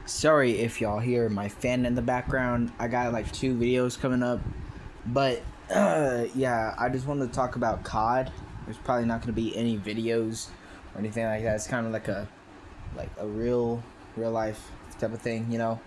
Sorry if y'all hear my fan in the background. I got like 2 videos coming up. But yeah, I just wanted to talk about COD. There's probably not going to be any videos or anything like that. It's kind of like a real life type of thing, you know.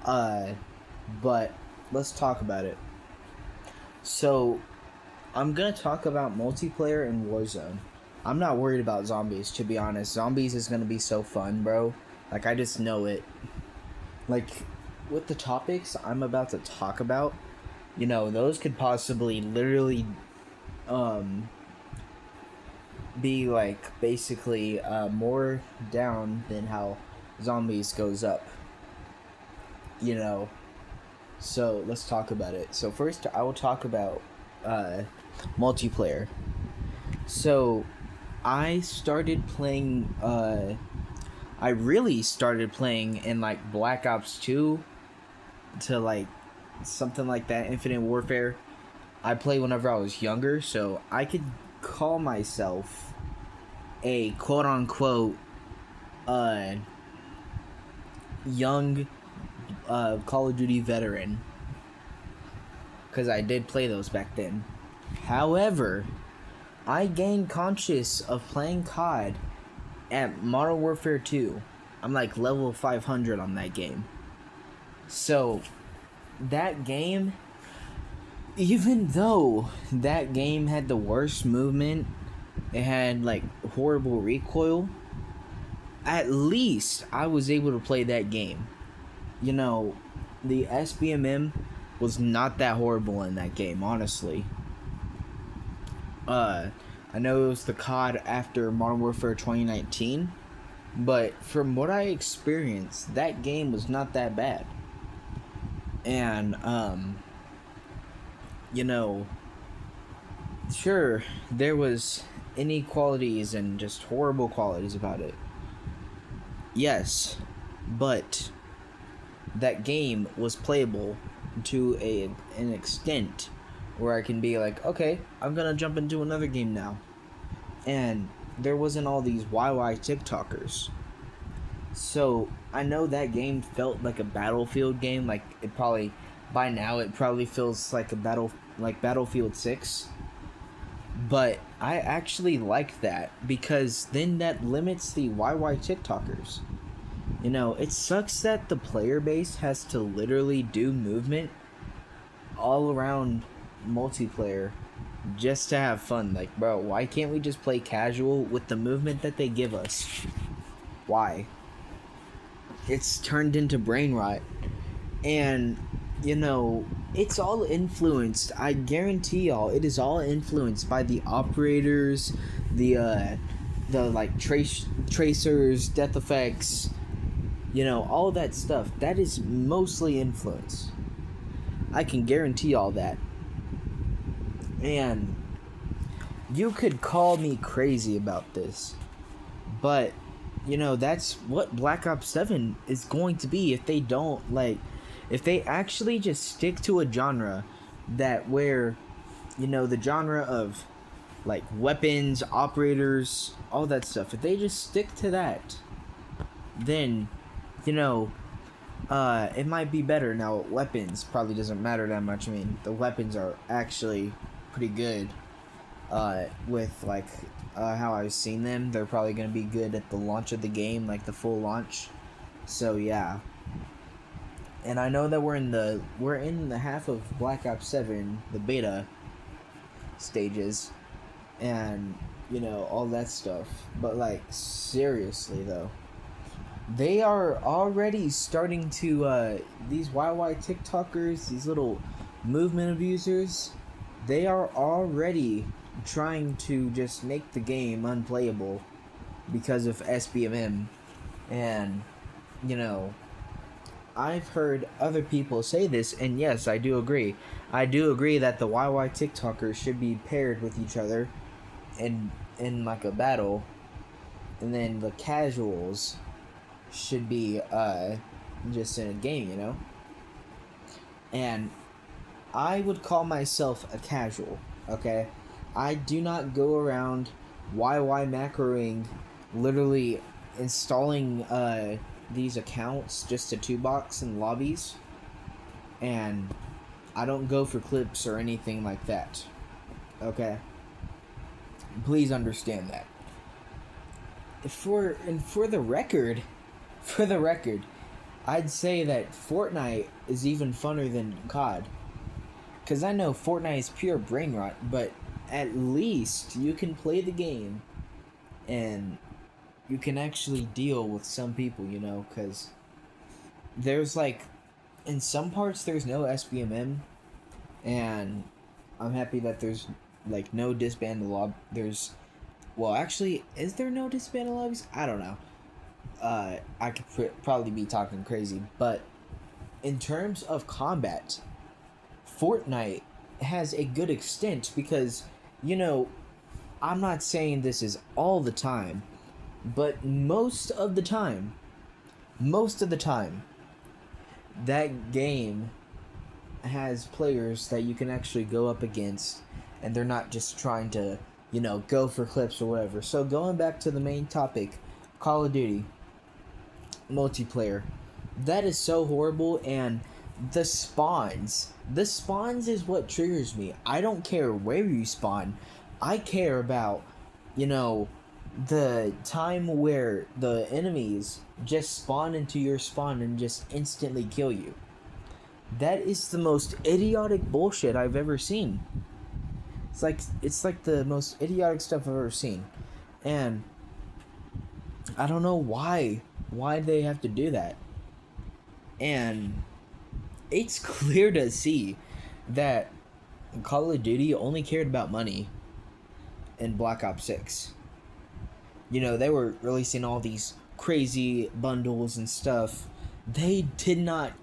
But let's talk about it. So, I'm going to talk about multiplayer in Warzone. I'm not worried about zombies, to be honest. Zombies is going to be so fun, bro. Like, I just know it. Like, with the topics I'm about to talk about, you know, those could possibly literally be like basically more down than how zombies goes up, you know. So let's talk about it. So first I will talk about multiplayer. So I started playing I really started playing in like Black Ops 2 to like something like that, Infinite Warfare. I played whenever I was younger, so I could call myself a quote unquote young Call of Duty veteran, because I did play those back then. However, I gained conscious of playing COD at Modern Warfare 2. I'm like level 500 on that game. So that game, even though that game had the worst movement, it had like horrible recoil, at least I was able to play that game. You know, the SBMM was not that horrible in that game, honestly. I know it was the COD after Modern Warfare 2019, but from what I experienced, that game was not that bad. And you know, sure, there was inequalities and just horrible qualities about it. Yes, but that game was playable to an extent where I can be like, okay, I'm gonna jump into another game now. And there wasn't all these YY TikTokers. So I know that game felt like a Battlefield game. Like it probably, by now it probably feels like Battlefield 6. But I actually like that, because then that limits the YY TikTokers. You know, it sucks that the player base has to literally do movement all around multiplayer just to have fun. Like, bro, why can't we just play casual with the movement that they give us? Why? It's turned into brain rot. And, you know, it's all influenced. I guarantee y'all, it is all influenced by the operators, the like tracers, death effects, you know, all that stuff. That is mostly influence. I can guarantee all that. And you could call me crazy about this, but you know, that's what Black Ops 7 is going to be if they don't, like, if they actually just stick to a genre that where, you know, the genre of like weapons, operators, all that stuff, if they just stick to that, then, you know, it might be better. Now, weapons probably doesn't matter that much. I mean, the weapons are actually pretty good. With like how I've seen them, they're probably gonna be good at the launch of the game, like the full launch. So yeah. And I know that we're in the half of Black Ops 7, the beta stages, and you know, all that stuff. But like, seriously though, they are already starting to these YY TikTokers, these little movement abusers, they are already trying to just make the game unplayable because of SBMM. And you know, I've heard other people say this, and yes, I do agree. I do agree that the YY TikTokers should be paired with each other in like a battle, and then the casuals should be just in a game, you know? And I would call myself a casual, okay? I do not go around YY macroing, literally installing these accounts just to 2-box in lobbies, and I don't go for clips or anything like that. Okay? Please understand that. For the record, I'd say that Fortnite is even funner than COD. Because I know Fortnite is pure brain rot, but at least you can play the game and you can actually deal with some people, you know, because there's like, in some parts there's no SBMM, and I'm happy that there's like no disbanded well, actually, is there no disbanded lobbies? I don't know. I could probably be talking crazy, but in terms of combat, Fortnite has a good extent because, you know, I'm not saying this is all the time, but most of the time, that game has players that you can actually go up against, and they're not just trying to, you know, go for clips or whatever. So going back to the main topic, Call of Duty multiplayer, that is so horrible. And the spawns is what triggers me. I don't care where you spawn. I care about, you know, the time where the enemies just spawn into your spawn and just instantly kill you. That is the most idiotic bullshit I've ever seen. It's like the most idiotic stuff I've ever seen. And I don't know why they have to do that. And it's clear to see that Call of Duty only cared about money in Black Ops 6. You know, they were releasing all these crazy bundles and stuff. They did not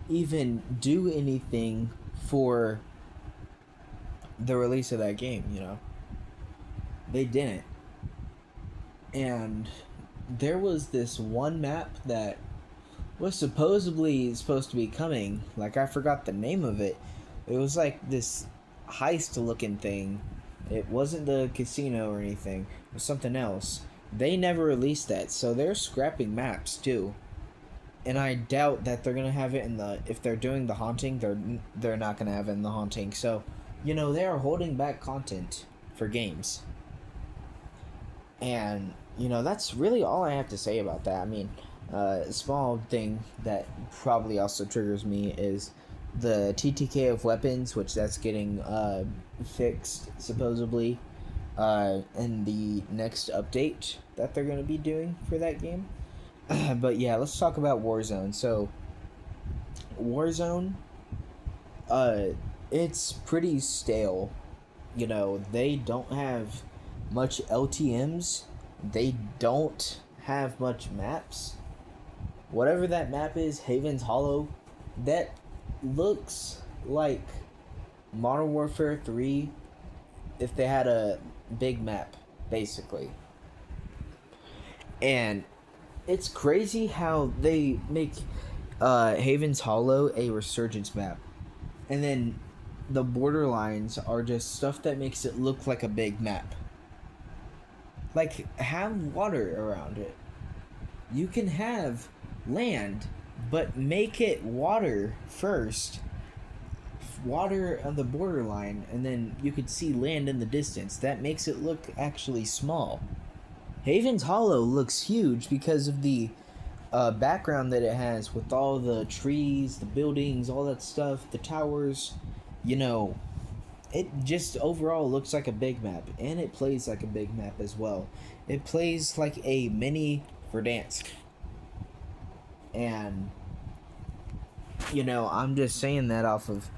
even do anything for the release of that game, you know. They didn't. And there was this one map that was supposedly supposed to be coming. Like, I forgot the name of it. It was like this heist looking thing. It wasn't the casino or anything. It was something else. They never released that, so they're scrapping maps too. And I doubt that they're gonna have it in the, if they're doing the haunting, they're not gonna have it in the haunting. So, you know, they are holding back content for games. And, you know, that's really all I have to say about that. I mean, a small thing that probably also triggers me is the TTK of weapons, which that's getting fixed supposedly in the next update that they're going to be doing for that game. But yeah, let's talk about Warzone. So Warzone, it's pretty stale. You know, they don't have much LTMs. They don't have much maps. Whatever that map is, Haven's Hollow, that looks like Modern Warfare 3 if they had a big map, basically. And it's crazy how they make Haven's Hollow a resurgence map, and then the borderlines are just stuff that makes it look like a big map. Like, have water around it. You can have land, but make it water first. Water on the borderline, and then you could see land in the distance. That makes it look actually small. Haven's Hollow looks huge because of the background that it has with all the trees, the buildings, all that stuff, the towers. You know, it just overall looks like a big map, and it plays like a big map as well. It plays like a mini Verdansk. And, you know, I'm just saying that off of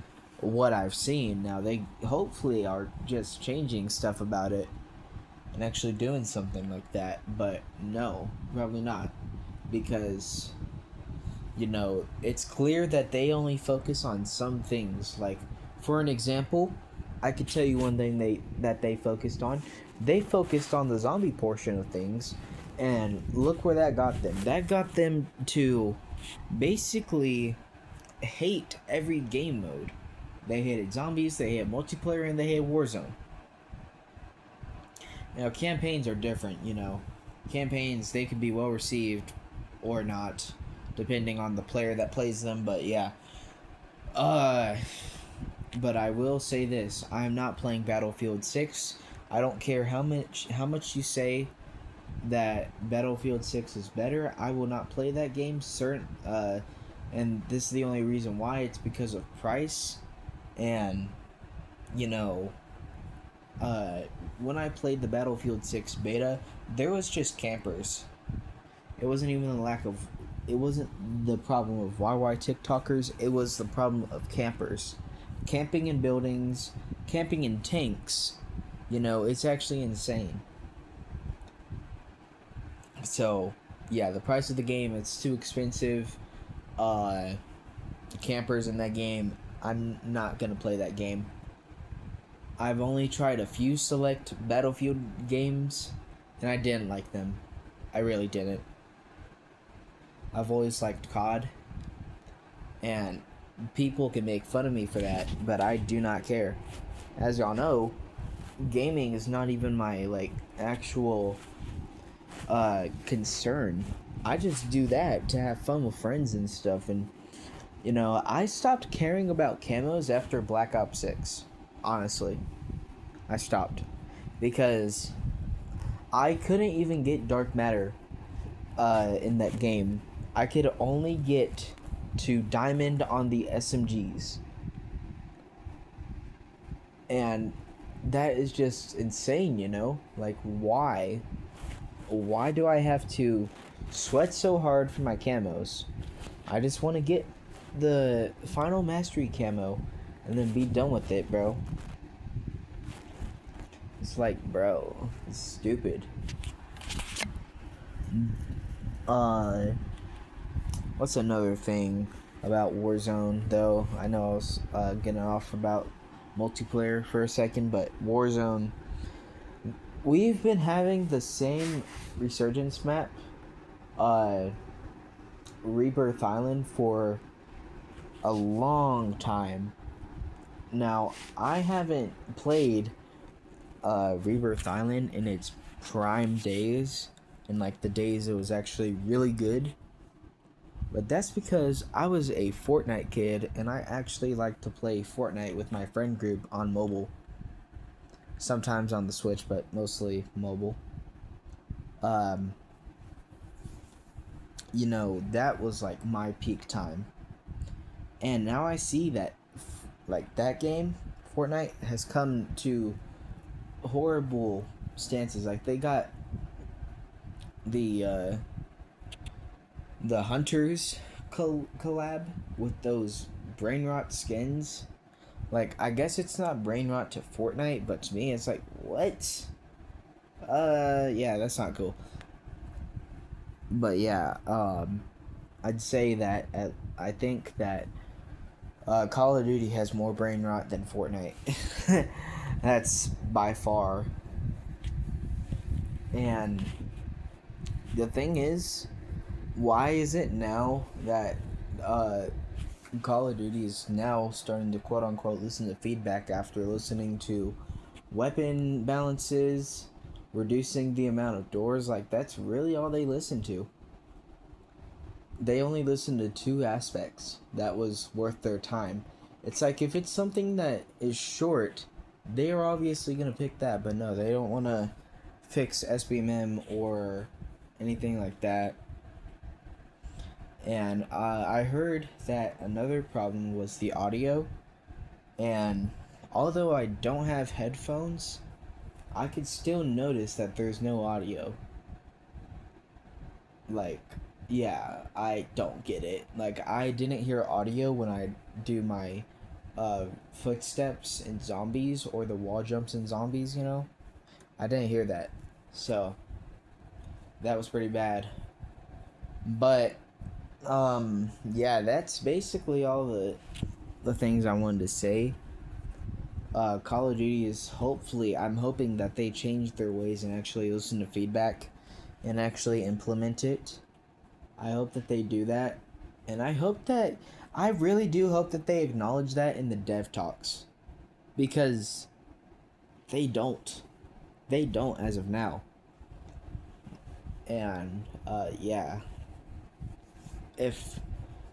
what I've seen. Now, they hopefully are just changing stuff about it and actually doing something like that, but no, probably not, because, you know, it's clear that they only focus on some things. Like, for an example, I could tell you one thing they focused on. They focused on the zombie portion of things, and look where that got them. That got them to basically hate every game mode. They hated zombies, they hated multiplayer, and they hated Warzone. Now, campaigns are different, you know. Campaigns, they can be well received or not, depending on the player that plays them. But yeah, uh, but I will say this: I'm not playing Battlefield 6. I don't care how much you say that Battlefield 6 is better. I will not play that game. And this is the only reason why. It's because of price, and you know, uh, when I played the Battlefield 6 beta, there was just campers. It wasn't even the lack of. It wasn't the problem of YY TikTokers. It was the problem of campers, camping in buildings, camping in tanks. It's actually insane. So, yeah, the price of the game, it's too expensive. Uh, Campers in that game, I'm not gonna play that game. I've only tried a few select Battlefield games, and I didn't like them. I really didn't. I've always liked COD, and people can make fun of me for that, but I do not care. As y'all know, gaming is not even my, like, actual concern. I just do that to have fun with friends and stuff. And I stopped caring about camos after Black Ops 6. Honestly, I stopped because I couldn't even get dark matter in that game. I could only get to diamond on the SMGs, and that is just insane. Like, why do I have to sweat so hard for my camos? I just want to get the final mastery camo and then be done with it, bro. It's like, bro, it's stupid. What's another thing about Warzone, though? I know I was getting off about multiplayer for a second, but Warzone, we've been having the same resurgence map, Rebirth Island, for a long time. Now, I haven't played Rebirth Island in its prime days, in like the days it was actually really good. But that's because I was a Fortnite kid, and I actually like to play Fortnite with my friend group on mobile. Sometimes on the Switch, but mostly mobile. Um, that was like my peak time. And now I see that, like, that game, Fortnite, has come to horrible stances. Like, they got the Hunters collab with those brain rot skins. Like, I guess it's not brain rot to Fortnite, but to me, it's like, what? Yeah, that's not cool. But yeah, I'd say that I think that Call of Duty has more brain rot than Fortnite. That's by far. And the thing is, why is it now that Call of Duty is now starting to quote unquote listen to feedback after listening to weapon balances, reducing the amount of doors? Like, that's really all they listen to. They only listen to two aspects that was worth their time. It's like, if it's something that is short, they are obviously going to pick that, but no, they don't want to fix SBMM or anything like that. And I heard that another problem was the audio, and although I don't have headphones, I could still notice that there's no audio. Like, yeah, I don't get it. Like, I didn't hear audio when I do my footsteps in zombies or the wall jumps in zombies, I didn't hear that. So, that was pretty bad. But, yeah, that's basically all the things I wanted to say. Call of Duty is I'm hoping that they change their ways and actually listen to feedback and actually implement it. I hope that they do that. And I really do hope that they acknowledge that in the dev talks. Because they don't. They don't as of now. And, yeah. if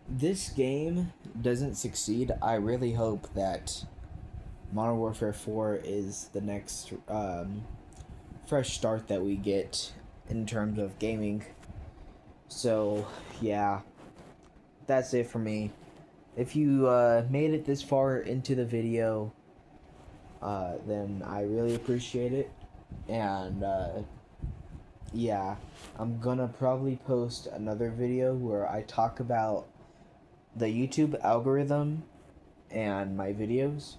this game doesn't succeed, I really hope that Modern Warfare 4 is the next fresh start that we get in terms of gaming. So, yeah, that's it for me. If you made it this far into the video, then I really appreciate it. And yeah, I'm gonna probably post another video where I talk about the YouTube algorithm and my videos.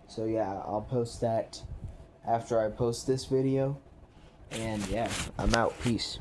So yeah, I'll post that after I post this video. And yeah, I'm out. Peace.